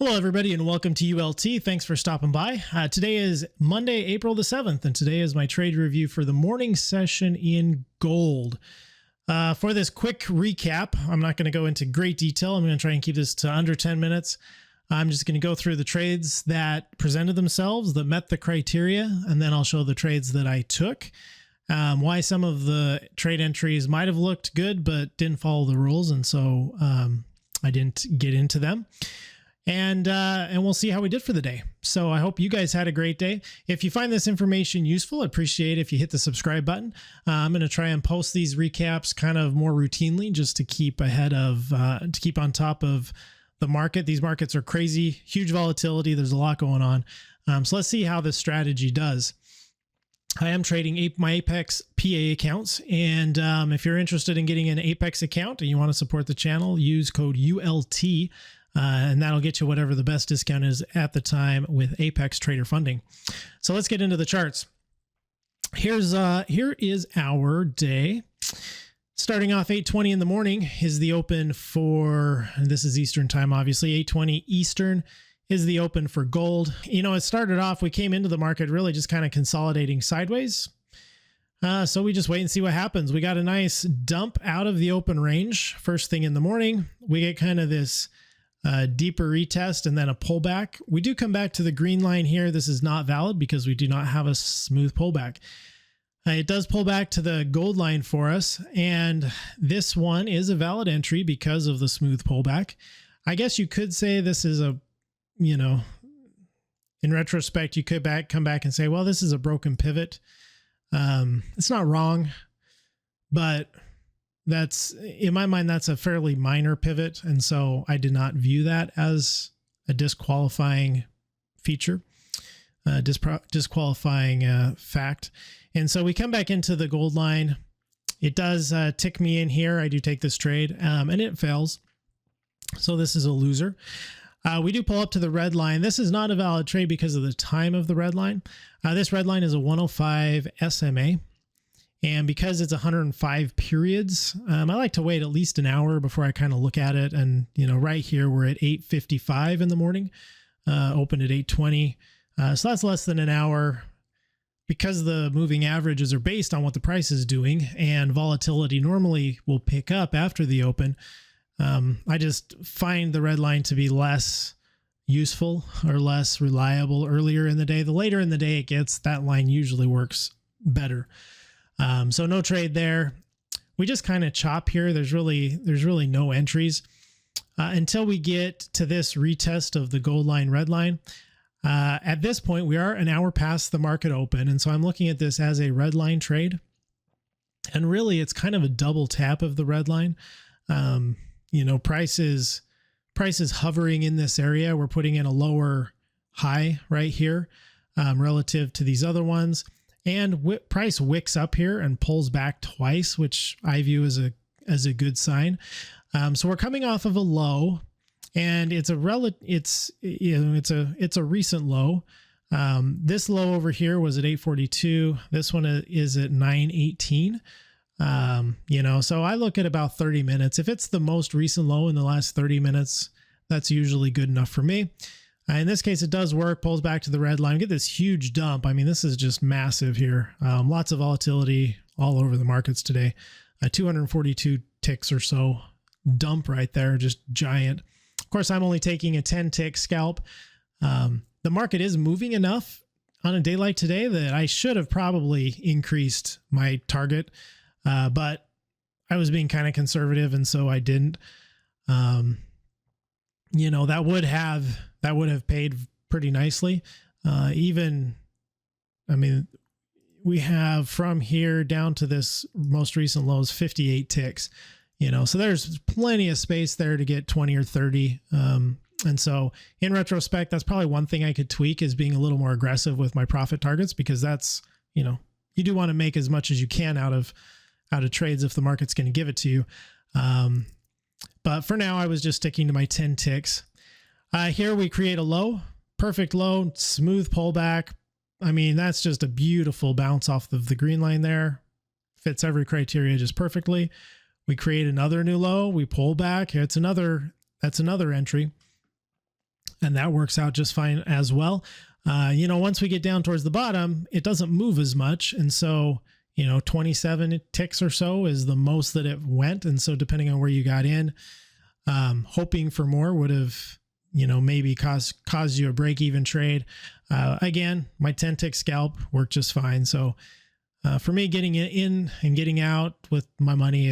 Hello, everybody, and welcome to ULT. Thanks for stopping by. Today is Monday, April the 7th, and today is my trade review for the morning session in gold. For this quick recap, I'm not going to go into great detail. I'm going to try and keep this to under 10 minutes. I'm just going to go through the trades that presented themselves, that met the criteria, and then I'll show the trades that I took, why some of the trade entries might have looked good but didn't follow the rules, and so I didn't get into them. And we'll see how we did for the day. So I hope you guys had a great day. If you find this information useful, I'd appreciate it if you hit the subscribe button. I'm going to try and post these recaps kind of more routinely just to keep ahead of, to keep on top of the market. These markets are crazy, huge volatility. There's a lot going on. So let's see how this strategy does. I am trading my Apex PA accounts. And if you're interested in getting an Apex account and you want to support the channel, use code ULT. And that'll get you whatever the best discount is at the time with Apex Trader Funding. So let's get into the charts. Here is our day. Starting off 8:20 in the morning is the open for, and this is Eastern time, obviously, 8:20 Eastern is the open for gold. You know, it started off, we came into the market really just kind of consolidating sideways. So we just wait and see what happens. We got a nice dump out of the open range first thing in the morning. We get kind of this deeper retest and then a pullback. We do come back to the green line here. This is not valid because we do not have a smooth pullback. It does pull back to the gold line for us, and this one is a valid entry because of the smooth pullback. I guess you could say this is a, you know, in retrospect, you could come back and say, well, this is a broken pivot. It's not wrong, but that's, in my mind, that's a fairly minor pivot. And so I did not view that as a disqualifying feature, disqualifying fact. And so we come back into the gold line. It does tick me in here. I do take this trade and it fails. So this is a loser. We do pull up to the red line. This is not a valid trade because of the time of the red line. This red line is a 105 SMA. And because it's 105 periods, I like to wait at least an hour before I kind of look at it. And, you know, right here, we're at 8:55 in the morning, opened at 8:20. So that's less than an hour. Because the moving averages are based on what the price is doing and volatility normally will pick up after the open, I just find the red line to be less useful or less reliable earlier in the day. The later in the day it gets, that line usually works better. So no trade there. We just kind of chop here. There's really no entries until we get to this retest of the gold line, red line. At this point, we are an hour past the market open. And so I'm looking at this as a red line trade. And really, it's kind of a double tap of the red line. You know, price is hovering in this area. We're putting in a lower high right here relative to these other ones. And price wicks up here and pulls back twice, which I view as a good sign. So we're coming off of a low, and it's a recent low. This low over here was at 842. This one is at 918. You know, so I look at about 30 minutes. If it's the most recent low in the last 30 minutes, that's usually good enough for me. In this case, it does work, pulls back to the red line. Get this huge dump. I mean, this is just massive here. Lots of volatility all over the markets today. 242 ticks or so dump right there, just giant. Of course, I'm only taking a 10 tick scalp. The market is moving enough on a day like today that I should have probably increased my target, but I was being kind of conservative, and so I didn't. You know, that would have paid pretty nicely. I mean, we have from here down to this most recent lows, 58 ticks, you know, so there's plenty of space there to get 20 or 30. And so in retrospect, that's probably one thing I could tweak, is being a little more aggressive with my profit targets, because that's, you know, you do want to make as much as you can out of trades if the market's going to give it to you. But for now, I was just sticking to my 10 ticks. Here we create a low, perfect low, smooth pullback. I mean, that's just a beautiful bounce off of the green line there. Fits every criteria just perfectly. We create another new low. We pull back. That's another entry. and that works out just fine as well. Once we get down towards the bottom, it doesn't move as much. And so, 27 ticks or so is the most that it went. And so depending on where you got in, hoping for more would have, maybe caused you a break-even trade. Again, my 10 tick scalp worked just fine. So for me, getting in and getting out with my money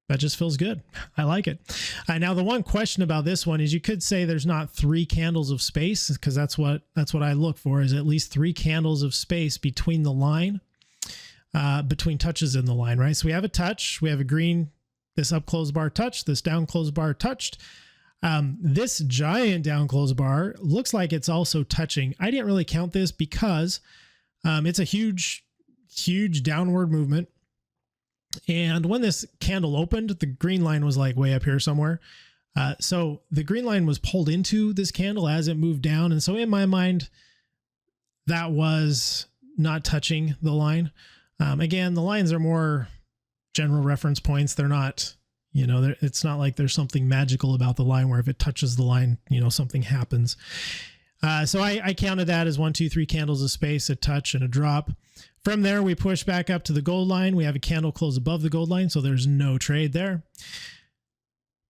that just feels good. I like it. Now, the one question about this one is you could say there's not 3 candles of space, because that's what I look for, is at least 3 candles of space between the line, between touches in the line, right? So we have a touch, we have a green, this up close bar touched, this down close bar touched. This giant down close bar looks like it's also touching. I didn't really count this because it's a huge downward movement. And when this candle opened, the green line was like way up here somewhere. So the green line was pulled into this candle as it moved down. And so in my mind, that was not touching the line. Again, the lines are more general reference points. They're not, it's not like there's something magical about the line where if it touches the line, something happens. So I counted that as 1, 2, 3 candles of space, a touch and a drop. From there, we push back up to the gold line. We have a candle close above the gold line, so there's no trade there.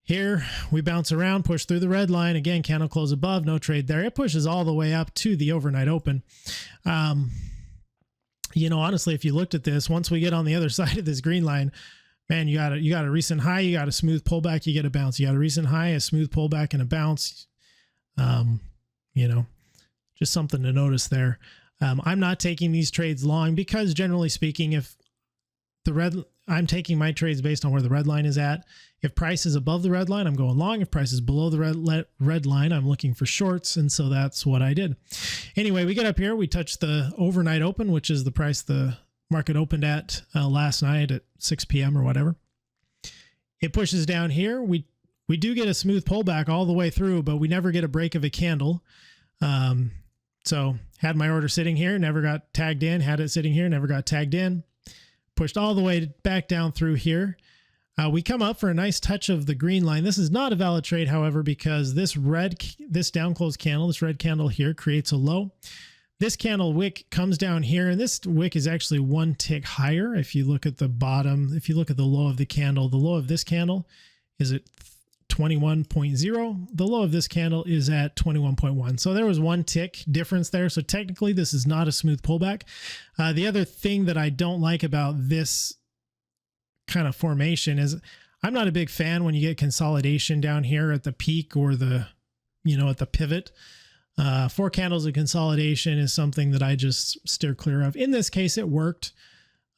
Here, we bounce around, push through the red line. Again, candle close above, no trade there. It pushes all the way up to the overnight open. Honestly, if you looked at this, once we get on the other side of this green line, man, you got a recent high, you got a smooth pullback, you get a bounce. You got a recent high, a smooth pullback, and a bounce. Just something to notice there. I'm not taking these trades long because generally speaking, if I'm taking my trades based on where the red line is at. If price is above the red line, I'm going long. If price is below the red line, I'm looking for shorts. And so that's what I did. Anyway, we get up here, we touch the overnight open, which is the price the market opened at last night at 6 p.m. or whatever. It pushes down here. We do get a smooth pullback all the way through, but we never get a break of a candle. So had my order sitting here, never got tagged in, had it sitting here, never got tagged in, pushed all the way back down through here. We come up for a nice touch of the green line. This is not a valid trade, however, because this down close candle, this red candle here creates a low. This candle wick comes down here, and this wick is actually 1 tick higher. If you look at the bottom, if you look at the low of the candle, the low of this candle is at 21.0. The low of this candle is at 21.1. So there was 1 tick difference there. So technically this is not a smooth pullback. The other thing that I don't like about this kind of formation is I'm not a big fan when you get consolidation down here at the peak or the, at the pivot. 4 candles of consolidation is something that I just steer clear of. In this case, it worked.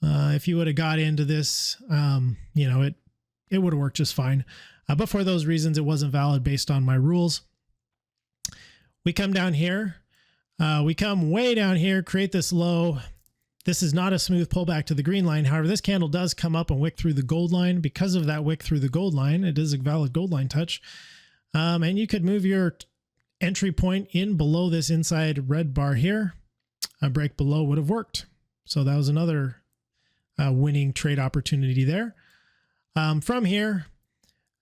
If you would have got into this, it would have worked just fine. But for those reasons, it wasn't valid based on my rules. We come down here. We come way down here, create this low. This is not a smooth pullback to the green line. However, this candle does come up and wick through the gold line. Because of that wick through the gold line, it is a valid gold line touch. And you could move your entry point in below this inside red bar here. A break below would have worked. So that was another winning trade opportunity there. From here,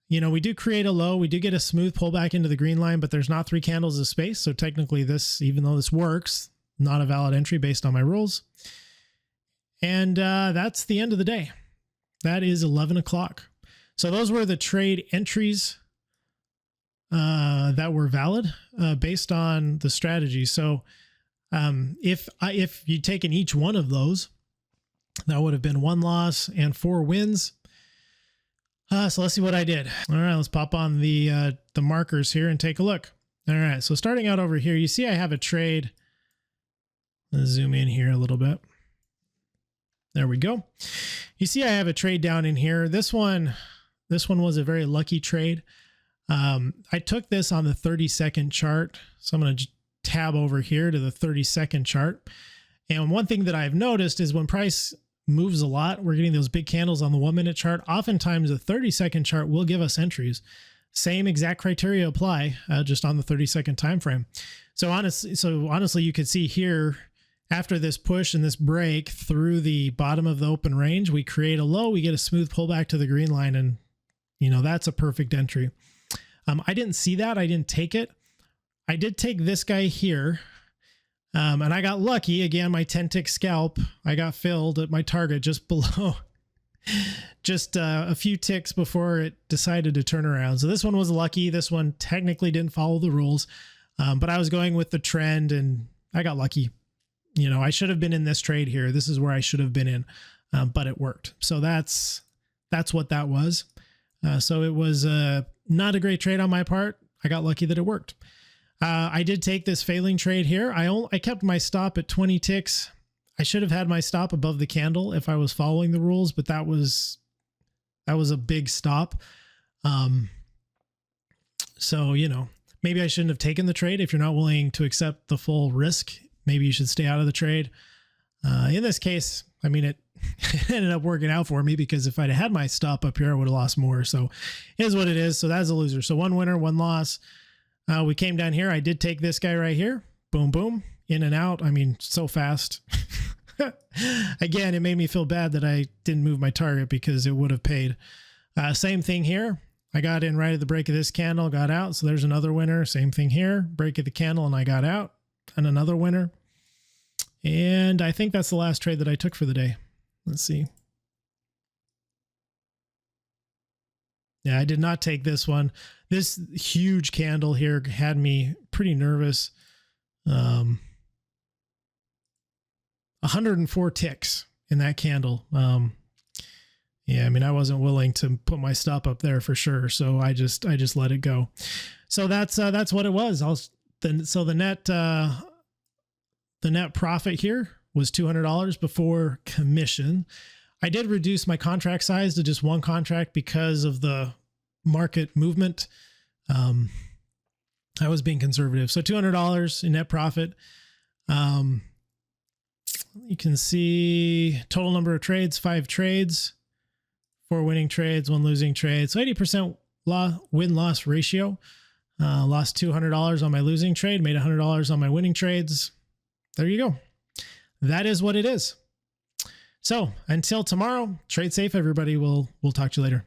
we do create a low. We do get a smooth pullback into the green line, but there's not 3 candles of space. So technically this, even though this works, not a valid entry based on my rules. And that's the end of the day. That is 11 o'clock. So those were the trade entries that were valid based on the strategy. So if you'd taken each one of those, that would have been 1 loss and 4 wins. So let's see what I did. All right, let's pop on the markers here and take a look. All right, so starting out over here, you see I have a trade. Let's zoom in here a little bit. There we go. You see I have a trade down in here. This one was a very lucky trade. I took this on the 30-second chart. So I'm going to tab over here to the 30-second chart. And one thing that I've noticed is when price moves a lot, we're getting those big candles on the 1-minute chart. Oftentimes the 30-second chart will give us entries. Same exact criteria apply, just on the 30-second time frame. So honestly, you could see here, after this push and this break through the bottom of the open range, we create a low, we get a smooth pullback to the green line, and that's a perfect entry. I didn't see that. I didn't take it. I did take this guy here. And I got lucky. Again, my 10 tick scalp, I got filled at my target just below, just a few ticks before it decided to turn around. So this one was lucky. This one technically didn't follow the rules, but I was going with the trend and I got lucky. You know, I should have been in this trade here. This is where I should have been in, but it worked. So that's what that was. So it was not a great trade on my part. I got lucky that it worked. I did take this failing trade here. I kept my stop at 20 ticks. I should have had my stop above the candle if I was following the rules, but that was a big stop. So, you know, maybe I shouldn't have taken the trade. If you're not willing to accept the full risk, maybe you should stay out of the trade. In this case, I mean, it ended up working out for me because if I'd had my stop up here, I would have lost more. So it is what it is. So that's a loser. So one winner, one loss. We came down here. I did take this guy right here. Boom, boom, in and out. I mean, so fast. Again, it made me feel bad that I didn't move my target because it would have paid. Same thing here. I got in right at the break of this candle, got out. So there's another winner. Same thing here. Break of the candle and I got out. And another winner. And I think that's the last trade that I took for the day. Let's see. Yeah, I did not take this one. This huge candle here had me pretty nervous. 104 ticks in that candle. Yeah, I mean, I wasn't willing to put my stop up there for sure. So I just let it go. So that's what it was. So the net profit here was $200 before commission. I did reduce my contract size to just one contract because of the market movement. I was being conservative. So $200 in net profit. You can see total number of trades, 5 trades, 4 winning trades, 1 losing trade. So 80% win-loss ratio. Lost $200 on my losing trade, made $100 on my winning trades. There you go. That is what it is. So until tomorrow, trade safe, everybody. We'll talk to you later.